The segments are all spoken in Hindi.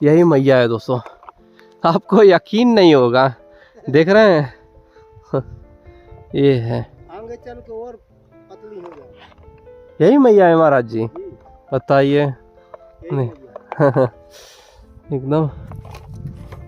यही मैया है दोस्तों, आपको यकीन नहीं होगा, देख रहे हैं ये है, आगे चल के और पतली हो जाए। यही मैया है महाराज जी, बताइए। नहीं एकदम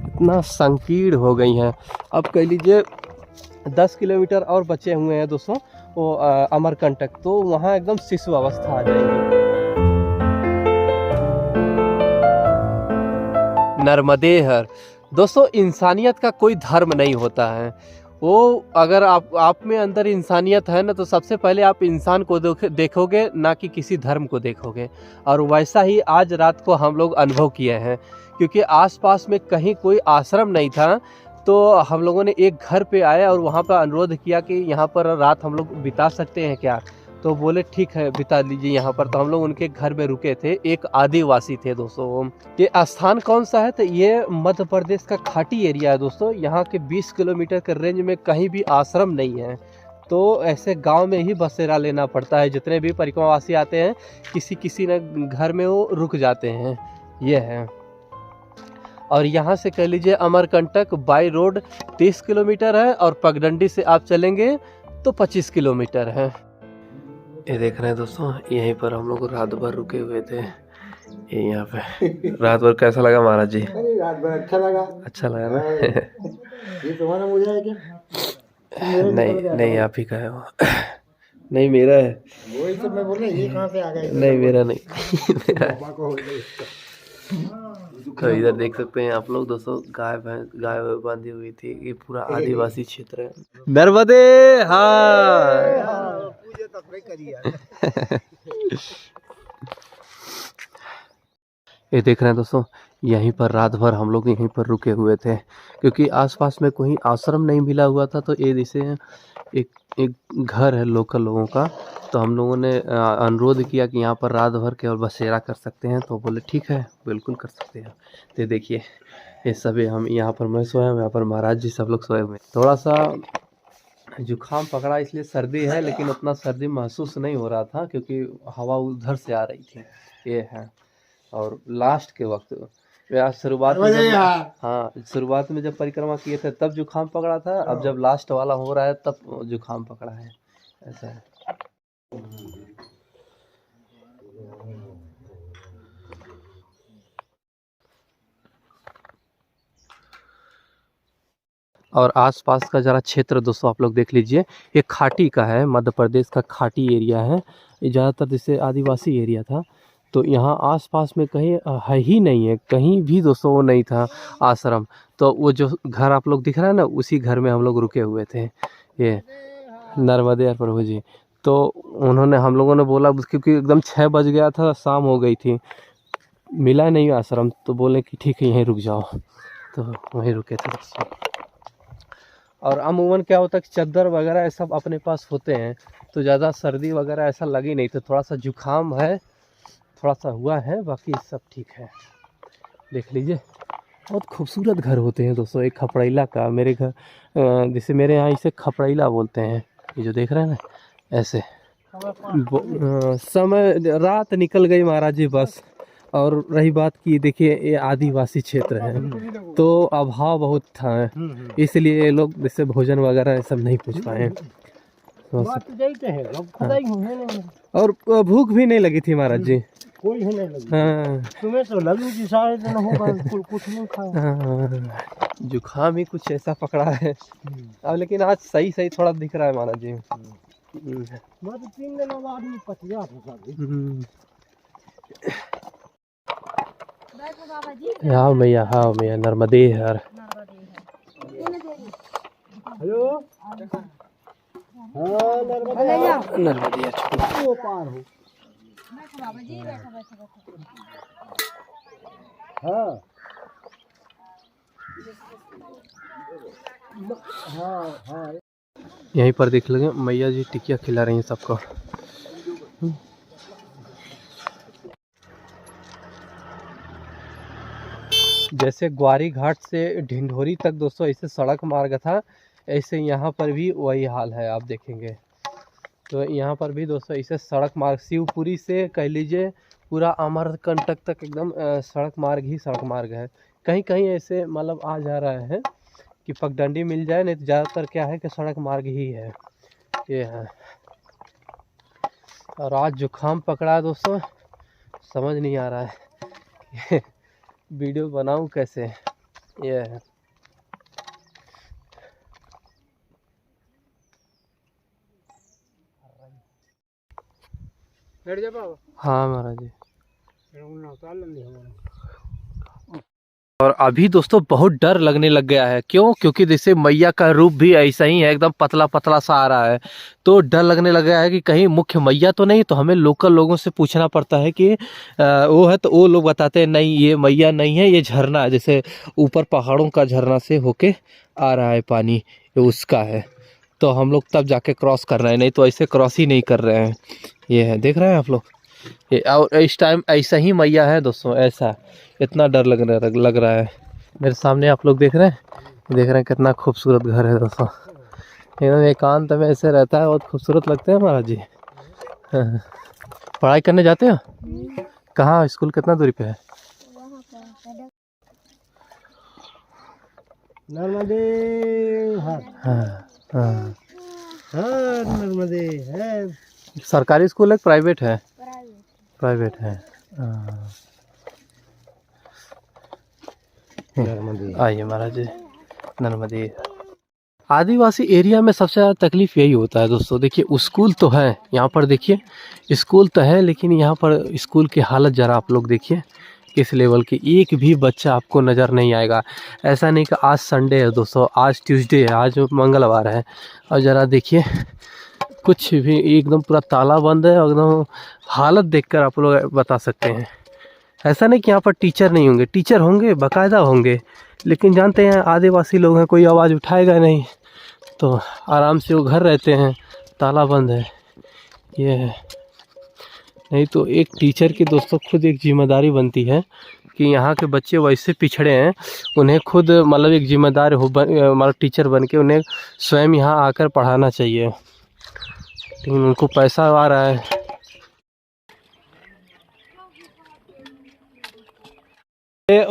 इतना संकीर्ण हो गई हैं। अब कह लीजिए 10 किलोमीटर और बचे हुए हैं दोस्तों, वो अमरकंटक, तो वहाँ एकदम शिशु अवस्था आ जाएगी। नर्मदेहर दोस्तों, इंसानियत का कोई धर्म नहीं होता है। वो अगर आप में अंदर इंसानियत है ना, तो सबसे पहले आप इंसान को देखोगे, ना कि किसी धर्म को देखोगे। और वैसा ही आज रात को हम लोग अनुभव किए हैं, क्योंकि आसपास में कहीं कोई आश्रम नहीं था। तो हम लोगों ने एक घर पे आए और वहाँ पर अनुरोध किया कि यहाँ पर रात हम लोग बिता सकते हैं क्या, तो बोले ठीक है बिता लीजिए यहाँ पर। तो हम लोग उनके घर में रुके थे। एक आदिवासी थे दोस्तों। ये स्थान कौन सा है, तो ये मध्य प्रदेश का खाटी एरिया है दोस्तों। यहाँ के 20 किलोमीटर के रेंज में कहीं भी आश्रम नहीं है, तो ऐसे गांव में ही बसेरा लेना पड़ता है। जितने भी परिक्रमावासी आते हैं, किसी न घर में वो रुक जाते हैं। ये है। और यहाँ से कह लीजिए अमरकंटक बाई रोड 30 किलोमीटर है, और पगडंडी से आप चलेंगे तो 25 किलोमीटर है। ये देख रहे हैं दोस्तों, यहीं पर हम लोग रात भर रुके हुए थे। ये यहाँ पे रात भर कैसा लगा महाराज जी? अरे रात भर अच्छा लगा। अच्छा लगा ना? ये तुम्हारा मुझे है क्या? नहीं आप ही का है वो। नहीं मेरा है। वही तो मैं बोल रहा, ये कहाँ से आ गया? नहीं मेरा नहीं। तो इधर देख सकते हैं आप लोग दोस्तों, गाय बांधी हुई थी। ये पूरा आदिवासी क्षेत्र है। नर्मदे हाँ। ये देख रहे हैं दोस्तों, यहीं पर रात भर हम लोग यहीं पर रुके हुए थे, क्योंकि आसपास में कोई आश्रम नहीं मिला हुआ था। तो ये जैसे एक घर है लोकल लोगों का, तो हम लोगों ने अनुरोध किया कि यहाँ पर रात भर केवल बसेरा कर सकते हैं, तो बोले ठीक है बिल्कुल कर सकते हैं। तो देखिए ये सभी हम यहाँ पर, मैं सोया हूँ, यहाँ पर महाराज जी सब लोग सोए हुए। थोड़ा सा जुकाम पकड़ा, इसलिए सर्दी है, लेकिन उतना सर्दी महसूस नहीं हो रहा था, क्योंकि हवा उधर से आ रही थी। ये है। और लास्ट के वक्त शुरुआत में हाँ शुरुआत में जब परिक्रमा किए थे तब जुकाम पकड़ा था। अब जब लास्ट वाला हो रहा है तब जुकाम पकड़ा है। ऐसा है। और आसपास का जरा क्षेत्र दोस्तों आप लोग देख लीजिए। ये खाटी का है, मध्य प्रदेश का खाटी एरिया है। ये ज़्यादातर जैसे आदिवासी एरिया था, तो यहाँ आसपास में कहीं है ही नहीं है, कहीं भी दोस्तों वो नहीं था आश्रम। तो वो जो घर आप लोग दिख रहा है ना, उसी घर में हम लोग रुके हुए थे। ये नर्मदे प्रभु जी। तो उन्होंने, हम लोगों ने बोला, क्योंकि एकदम 6 बज गया था, शाम हो गई थी, मिला नहीं आश्रम, तो बोले कि ठीक है यहीं रुक जाओ, तो वहीं रुके थे दोस्तों। और अमूमन क्या होता है कि चादर वगैरह सब अपने पास होते हैं, तो ज़्यादा सर्दी वगैरह ऐसा लगी नहीं। तो थोड़ा सा जुकाम है, थोड़ा सा हुआ है, बाकी सब ठीक है। देख लीजिए बहुत खूबसूरत घर होते हैं दोस्तों। एक खपड़ैला का, मेरे घर जैसे मेरे यहाँ इसे खपड़ैला बोलते हैं। ये जो देख रहे हैं ना, ऐसे समय रात निकल गई महाराज जी बस। और रही बात की, देखिए ये आदिवासी क्षेत्र है, तो अभाव बहुत था, इसलिए ये लोग जैसे भोजन वगैरह सब नहीं पूछ पाए। और भूख भी नहीं लगी थी महाराज जी, कोई ही नहीं लगी। हाँ तुम्हें तो लगी थी शायद, कुछ नहीं खाया। हाँ, जुकाम ही कुछ ऐसा पकड़ा है अब, लेकिन आज सही थोड़ा दिख रहा है महाराज जी। मैं तो 3 दिनों बाद में पच गया था। हाँ मैया नर्मदे हर। हेलो हाँ नर्मदे वो पार हो। हाँ हाँ यहीं पर देख लेंगे मैया जी टिकिया खिला रही हैं सबको। जैसे ग्वारी घाट से ढिंढोरी तक दोस्तों ऐसे सड़क मार्ग था, ऐसे यहाँ पर भी वही हाल है, आप देखेंगे। तो यहाँ पर भी दोस्तों ऐसे सड़क मार्ग शिवपुरी से कह लीजिए पूरा अमरकंटक तक एकदम सड़क मार्ग ही सड़क मार्ग है। कहीं कहीं ऐसे मतलब आ जा रहा है कि पगडंडी मिल जाए, नहीं तो ज़्यादातर क्या है कि सड़क मार्ग ही है ये है। और आज जुकाम पकड़ा है दोस्तों, समझ नहीं आ रहा है वीडियो बनाऊं कैसे। ये है हाँ महाराज जी। और अभी दोस्तों बहुत डर लगने लग गया है। क्यों? क्योंकि जैसे मैया का रूप भी ऐसा ही है, एकदम पतला पतला सा आ रहा है, तो डर लगने लग गया है कि कहीं मुख्य मैया तो नहीं। तो हमें लोकल लोगों से पूछना पड़ता है कि वो है, तो वो लोग बताते हैं नहीं ये मैया नहीं है, ये झरना है, जैसे ऊपर पहाड़ों का झरना से होके आ रहा है पानी, ये उसका है। तो हम लोग तब जाके क्रॉस कर रहे हैं, नहीं तो ऐसे क्रॉस ही नहीं कर रहे हैं। ये है, देख रहे हैं आप लोग ये। और इस टाइम ऐसा ही मैया है दोस्तों, ऐसा इतना डर लग रहा है। मेरे सामने आप लोग देख रहे हैं कितना खूबसूरत घर है दोस्तों, एकदम एकांत में ऐसे रहता है, बहुत खूबसूरत लगते हैं महाराज जी। हाँ। पढ़ाई करने जाते हो? कहाँ स्कूल कितना दूरी पे है? नर्मदे हर। हाँ हाँ। नर्मदे है। सरकारी स्कूल है प्राइवेट है? प्राइवेट है। आइए महाराज जी, नर्मदे। आदिवासी एरिया में सबसे ज़्यादा तकलीफ यही होता है दोस्तों। देखिए स्कूल तो है यहाँ पर, देखिए स्कूल तो है, लेकिन यहाँ पर स्कूल की हालत ज़रा आप लोग देखिए किस लेवल की। एक भी बच्चा आपको नज़र नहीं आएगा। ऐसा नहीं कि आज संडे है दोस्तों, आज ट्यूसडे है, आज मंगलवार है, और ज़रा देखिए कुछ भी एकदम पूरा ताला बंद है। एकदम हालत देखकर आप लोग बता सकते हैं। ऐसा नहीं कि यहाँ पर टीचर नहीं होंगे, टीचर होंगे, बाकायदा होंगे, लेकिन जानते हैं आदिवासी लोग हैं, कोई आवाज़ उठाएगा नहीं, तो आराम से वो घर रहते हैं, ताला बंद है। ये है, नहीं तो एक टीचर की दोस्तों खुद एक जिम्मेदारी बनती है कि यहाँ के बच्चे वैसे पिछड़े हैं, उन्हें खुद मतलब एक जिम्मेदार हो मतलब टीचर बन के उन्हें स्वयं यहाँ आकर पढ़ाना चाहिए, लेकिन उनको पैसा आ रहा है।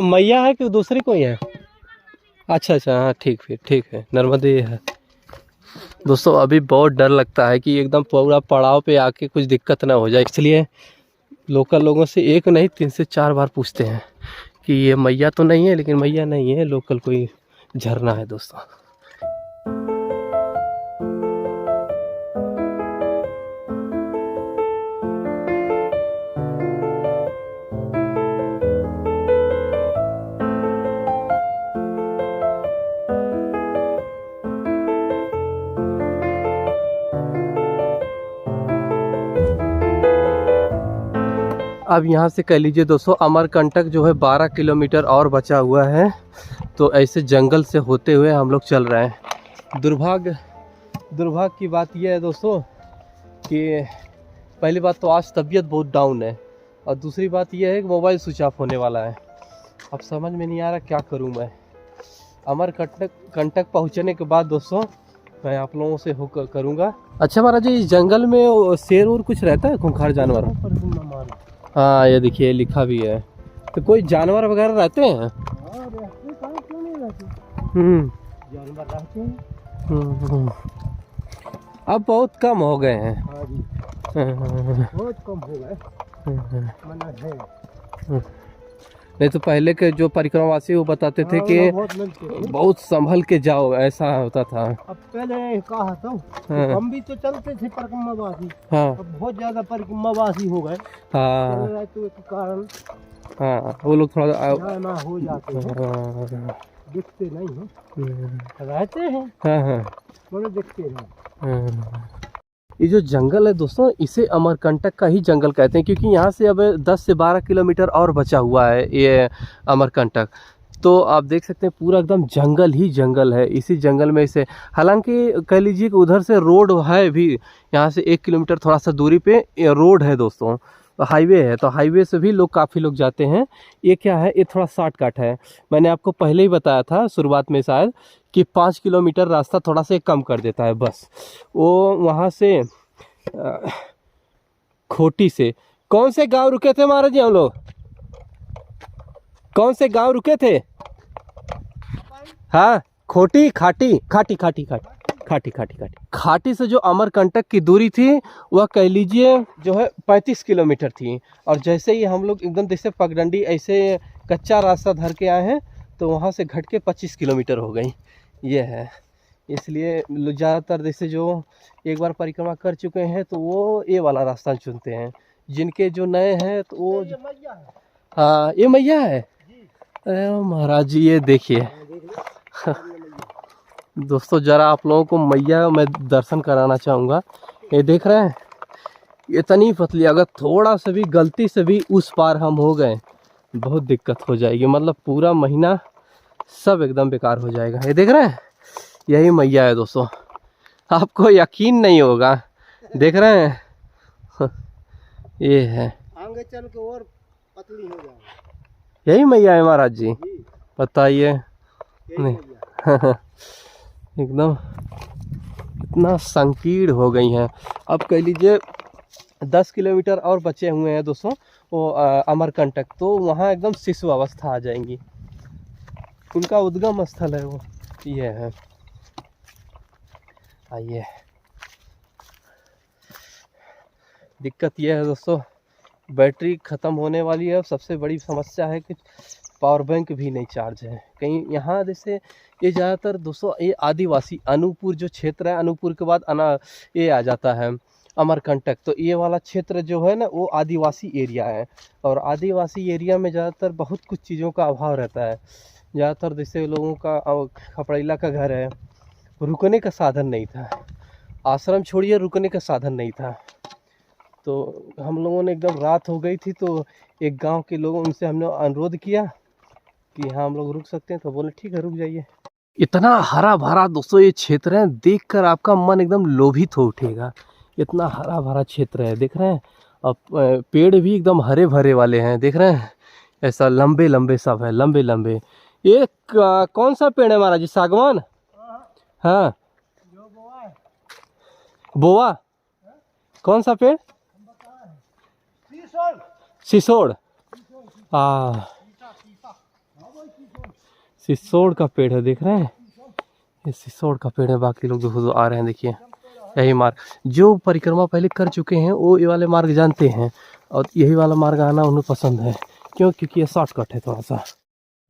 मैया है कि दूसरी कोई है? अच्छा अच्छा, हाँ ठीक, फिर ठीक है, नर्मदे है। दोस्तों अभी बहुत डर लगता है कि एकदम पूरा पड़ाव पे आके कुछ दिक्कत ना हो जाए, इसलिए लोकल लोगों से एक नहीं 3 से 4 बार पूछते हैं कि ये मैया तो नहीं है, लेकिन मैया नहीं है, लोकल कोई झरना है दोस्तों। अब यहाँ से कह लीजिए दोस्तों अमरकंटक जो है 12 किलोमीटर और बचा हुआ है, तो ऐसे जंगल से होते हुए हम लोग चल रहे हैं। दुर्भाग्य की बात यह है दोस्तों कि पहली बात तो आज तबीयत बहुत डाउन है, और दूसरी बात यह है कि मोबाइल स्विच ऑफ होने वाला है। अब समझ में नहीं आ रहा क्या करूं मैं। अमरकंटक पहुंचने के बाद दोस्तों मैं आप लोगों से हो करूँगा। अच्छा महाराज जी, इस जंगल में शेर और कुछ रहता है, खूंखार जानवर? हाँ ये देखिए लिखा भी है, तो कोई जानवर वगैरह रहते हैं? जानवर रहते हैं। अब बहुत कम हो गए हैं। बहुत कम हो गए, मना है। नहीं तो पहले के जो परिक्रमावासी वो बताते थे कि बहुत संभल के जाओ, ऐसा होता था। अब पहले कहा था हम भी तो चलते थे परिक्रमावासी। हाँ। अब बहुत ज्यादा परिक्रमावासी हो गए। हाँ तो के कारण हाँ वो लोग थोड़ा ना हो जाते हैं, दिखते नहीं हैं, रहते हैं। हाँ हाँ मैंने दिखते नहीं। ये जो जंगल है दोस्तों, इसे अमरकंटक का ही जंगल कहते हैं, क्योंकि यहाँ से अब 10 से 12 किलोमीटर और बचा हुआ है ये अमरकंटक। तो आप देख सकते हैं पूरा एकदम जंगल ही जंगल है। इसी जंगल में से हालांकि कह लीजिए कि उधर से रोड है भी, यहाँ से 1 किलोमीटर थोड़ा सा दूरी पे रोड है दोस्तों, तो हाईवे है, तो हाईवे से भी काफ़ी लोग जाते हैं। ये क्या है, ये थोड़ा शॉर्टकट है। मैंने आपको पहले ही बताया था शुरुआत में शायद कि 5 किलोमीटर रास्ता थोड़ा सा कम कर देता है बस। वो वहाँ से कौन से गांव रुके थे महाराज जी हम लोग? कौन से गांव रुके थे? हाँ, खोटी खाटी खाटी खाटी खाटी खाटी खाटी खाटी खाटी से जो अमरकंटक की दूरी थी वह कह लीजिए जो है 35 किलोमीटर थी। और जैसे ही हम लोग एकदम जैसे पगडंडी ऐसे कच्चा रास्ता धर के आए हैं तो वहाँ से घट के 25 किलोमीटर हो गई। ये है, इसलिए ज़्यादातर जैसे जो एक बार परिक्रमा कर चुके हैं तो वो ये वाला रास्ता चुनते हैं। जिनके जो नए हैं तो वो हाँ, ये मैया है। अरे महाराज जी ये देखिए दोस्तों, जरा आप लोगों को मैया मैं दर्शन कराना चाहूँगा। ये देख रहे हैं, इतनी पतली, अगर थोड़ा सा भी गलती से भी उस पार हम हो गए बहुत दिक्कत हो जाएगी। मतलब पूरा महीना सब एकदम बेकार हो जाएगा। ये देख रहे हैं, यही मैया है दोस्तों, आपको यकीन नहीं होगा। देख रहे हैं ये है, आगे चल के और पतली हो जाएगी। यही मैया है महाराज जी, बताइए। नहीं एकदम इतना संकीर्ण हो गई हैं। अब कह लीजिए 10 किलोमीटर और बचे हुए हैं दोस्तों वो अमरकंटक, तो वहाँ एकदम शिशु अवस्था आ जाएंगी। उनका उद्गम स्थल है वो, ये है। आइए, दिक्कत ये है दोस्तों, बैटरी ख़त्म होने वाली है। सबसे बड़ी समस्या है कि पावर बैंक भी नहीं चार्ज है कहीं। यहाँ जैसे ये ज़्यादातर दोस्तों ये आदिवासी अनूपपुर जो क्षेत्र है, अनूपपुर के बाद ये आ जाता है अमरकंटक, तो ये वाला क्षेत्र जो है ना वो आदिवासी एरिया है। और आदिवासी एरिया में ज़्यादातर बहुत कुछ चीज़ों का अभाव रहता है। ज़्यादातर जैसे लोगों का खपड़ैला का घर है, रुकने का साधन नहीं था। आश्रम छोड़िए, रुकने का साधन नहीं था। तो हम लोगों ने एकदम रात हो गई थी तो एक गांव के लोगों उनसे हमने अनुरोध किया कि हाँ हम लोग रुक सकते हैं, तो बोले ठीक है रुक जाइए। इतना हरा भरा दोस्तों ये क्षेत्र है, देखकर आपका मन एकदम लोभित हो उठेगा। इतना हरा भरा क्षेत्र है, देख रहे हैं। अब पेड़ भी एकदम हरे भरे वाले हैं, देख रहे हैं, ऐसा लंबे लंबे सब है, लंबे लंबे। ये कौन सा पेड़ है महाराज जी? सागवान? हाँ, बोआ? कौन सा पेड़? सिसोड़। सिसोड़ का पेड़ है, देख रहे हैं, ये सिसोड़ का पेड़ है। बाकी लोग जो आ रहे हैं देखिए, यही मार्ग जो परिक्रमा पहले कर चुके हैं वो ये वाले मार्ग जानते हैं, और यही वाला मार्ग आना उन्हें पसंद है। क्यों? क्योंकि ये शॉर्टकट है थोड़ा सा।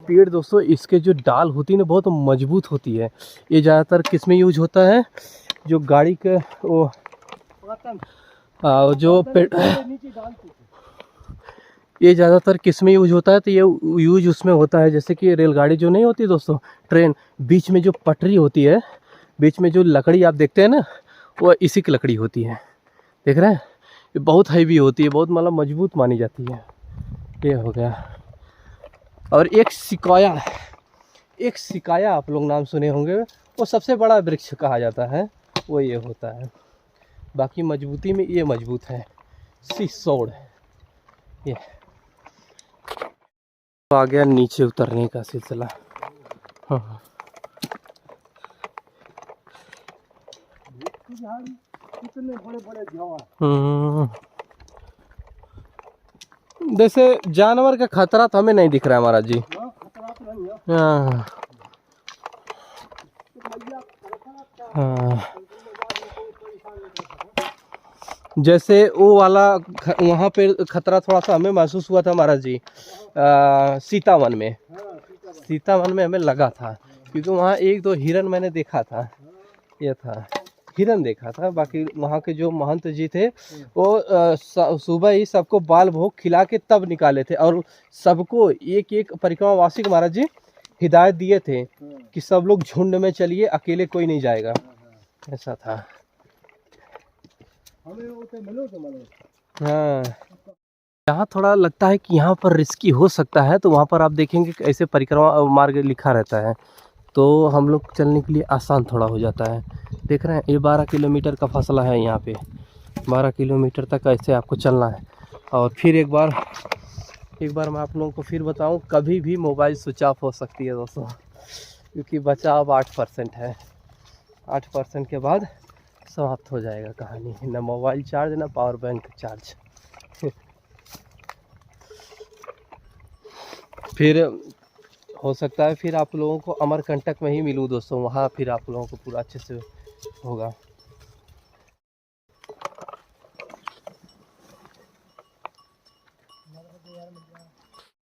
पेड़ दोस्तों इसके जो डाल होती है ना बहुत मजबूत होती है। ये ज़्यादातर किस में यूज होता है? जो गाड़ी के वो जो पेड़, ये ज़्यादातर किस में यूज होता है? तो ये यूज उसमें होता है जैसे कि रेलगाड़ी जो नहीं होती दोस्तों, ट्रेन, बीच में जो पटरी होती है, बीच में जो लकड़ी आप देखते हैं ना वो इसी की लकड़ी होती है। देख रहे हैं, ये बहुत हैवी होती है, बहुत मतलब मजबूत मानी जाती है। ये हो गया। और एक सिकाया आप लोग नाम सुने होंगे, वो सबसे बड़ा वृक्ष कहा जाता है, वो ये होता है। बाकी मजबूती में ये मजबूत है, सिसोड़। ये तो आ गया नीचे उतरने का सिलसिला। हाँ, कितने बड़े बड़े झाड़। जैसे जानवर का खतरा तो हमें नहीं दिख रहा है महाराज जी। हाँ हाँ, जैसे वो वाला वहाँ पे खतरा थोड़ा सा हमें महसूस हुआ था महाराज जी, सीतावन में। सीतावन में हमें लगा था, क्योंकि वहाँ एक दो हिरन मैंने देखा था, ये था हिरन देखा था। बाकी वहाँ के जो महंत जी थे वो सुबह ही सबको बाल भोग खिला के तब निकाले थे, और सबको एक एक परिक्रमा वासी महाराज जी हिदायत दिए थे कि सब लोग झुंड में चलिए, अकेले कोई नहीं जाएगा, ऐसा था। हाँ, यहाँ थोड़ा लगता है कि यहाँ पर रिस्की हो सकता है, तो वहाँ पर आप देखेंगे कि ऐसे परिक्रमा मार्ग लिखा रहता है, तो हम लोग चलने के लिए आसान थोड़ा हो जाता है। देख रहे हैं, ये 12 किलोमीटर का फासला है यहाँ पे, 12 किलोमीटर तक ऐसे आपको चलना है। और फिर एक बार मैं आप लोगों को फिर बताऊं, कभी भी मोबाइल स्विच ऑफ हो सकती है दोस्तों, क्योंकि बचाव 8% है। 8% के बाद समाप्त हो जाएगा कहानी, ना मोबाइल चार्ज ना पावर बैंक चार्ज। फिर हो सकता है फिर आप लोगों को अमरकंटक में ही मिलूँ दोस्तों, वहाँ फिर आप लोगों को पूरा अच्छे से होगा।